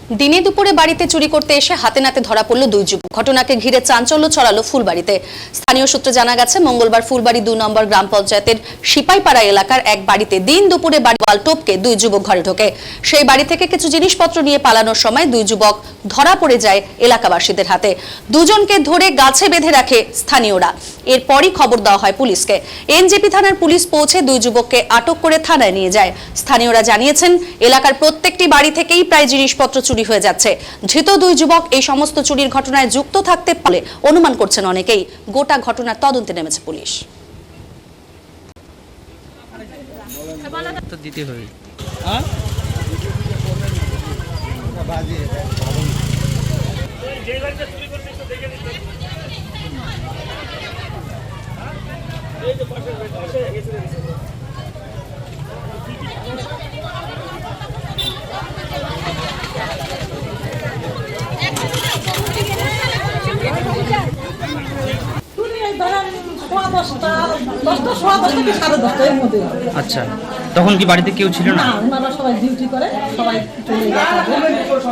দিনে দুপুরে বাড়িতে চুরি করতে এসে হাতে নাতে ধরা পড়ল দুই যুবক। ঘটনাকে ঘিরে চাঞ্চল্য ছড়ালো ফুলবাড়িতে। স্থানীয় সূত্রে জানা গেছে, মঙ্গলবার ফুলবাড়ি 2 নম্বর গ্রাম পঞ্চায়েতের সিপাইপাড়া এলাকার এক বাড়িতে দিন দুপুরে বাড়ি ওয়াল টপকে দুই যুবক ঘরে ঢোকে। সেই বাড়ি থেকে কিছু জিনিসপত্র নিয়ে পালানোর সময় দুই যুবক ধরা পড়ে যায় এলাকাবাসীদের হাতে। দুজনকে ধরে গাছে বেঁধে রাখে স্থানীয়রা। এরপরই খবর দেওয়া হয় পুলিশকে। এনজেপি থানার পুলিশ পৌঁছে দুই যুবককে আটক করে থানায় নিয়ে যায়। স্থানীয়রা জানিয়েছেন, এলাকার প্রত্যেকটি বাড়ি থেকেই প্রায় জিনিসপত্র চুরি হয়ে যাচ্ছে। ধৃত দুই যুবক এই সমস্ত চুরির ঘটনায় যুক্ত থাকতে পারে অনুমান করছেন অনেকেই। গোটা ঘটনার তদন্তে নেমেছে পুলিশ। আচ্ছা, তখন কি বাড়িতে কেউ ছিল না? ওনারা সবাই ডিউটি করে, সবাই চলে গেছে।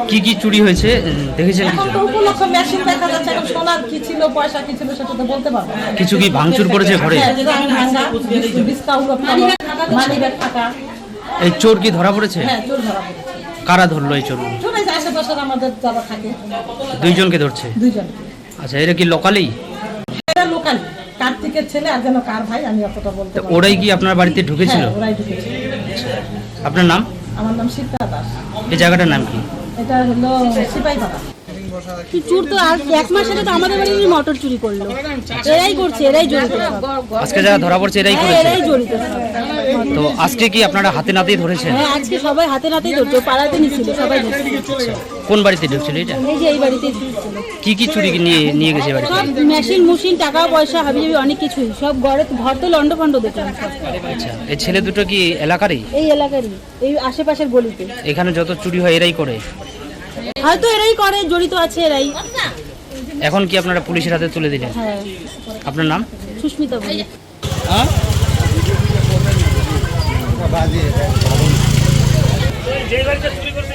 কি কি চুরি হয়েছে দেখেছেন? এখন তো উপলক্ষ মেশিন দেখা যাচ্ছে, এখন সোনার কি ছিল, পয়সা কি ছিল সেটা তো বলতে পারবো না। কিছু কি ভাঙচুর করেছে ঘরে? হ্যাঁ, যেটা আমি ভাঙা, ডিসকাউন্ট মানিব্যাগ টাকা। এই চোর কি ধরা পড়েছে? হ্যাঁ, চোর ধরা পড়েছে। কারা ধরলো এই চোর? চোর এই যে আশেপাশের আমাদের যারা থাকে দুইজনকে ধরছে। দুইজন। আচ্ছা, এরা কি লোকালেই? এটা লোকাল, কার্তিকের ছেলে আর যেন কার ভাই আমি অতটা বলতে পারবো না। ওরাই কি আপনার বাড়িতে ঢুকেছিল? হ্যাঁ, ওরাই ঢুকেছিল। আপনার নাম? আমার নাম সীতা দাস। এই জায়গাটার নাম কি? এটা হলো সিপাইপাড়া। চোর তো আজ 1 মাস আগে তো আমাদের বাড়ির মটর চুরি করলো। এরাই করছে, এরাই জড়িত সব। আজকে যারা ধরা পড়ছে এরাই হ্যাঁ, করেছে। এরাই জড়িত সব। তো আজকে কি আপনারা হাতে নাতেই ধরেছেন? হ্যাঁ, আজকে সবাই হাতে নাতেই ধরছে, পাড়াতে নিছিল সবাই ধরছে। কোন বাড়িতে ঢুকছিল এটা? এই যে এই বাড়িতেই ছিল। কি কি চুরি নিয়ে গেছে বাড়িতে? সব মেশিন মুশিন, টাকা পয়সা, হাবিজাবি অনেক কিছুই। সব ঘর তো লন্ডফন্ড দেখলাম সব। আচ্ছা, এই ছেলে দুটো কি এলাকারই? এই এলাকারই, এই আশেপাশের গলিতে। এখানে যত চুরি হয় এরাই করে? হয়তো এরাই করে, জড়িত আছে এরাই। এখন কি আপনারা পুলিশের হাতে তুলে দিলেন? হ্যাঁ। আপনার নাম? সুস্মিতা বলি। যে বাড়িতে চুরি করছে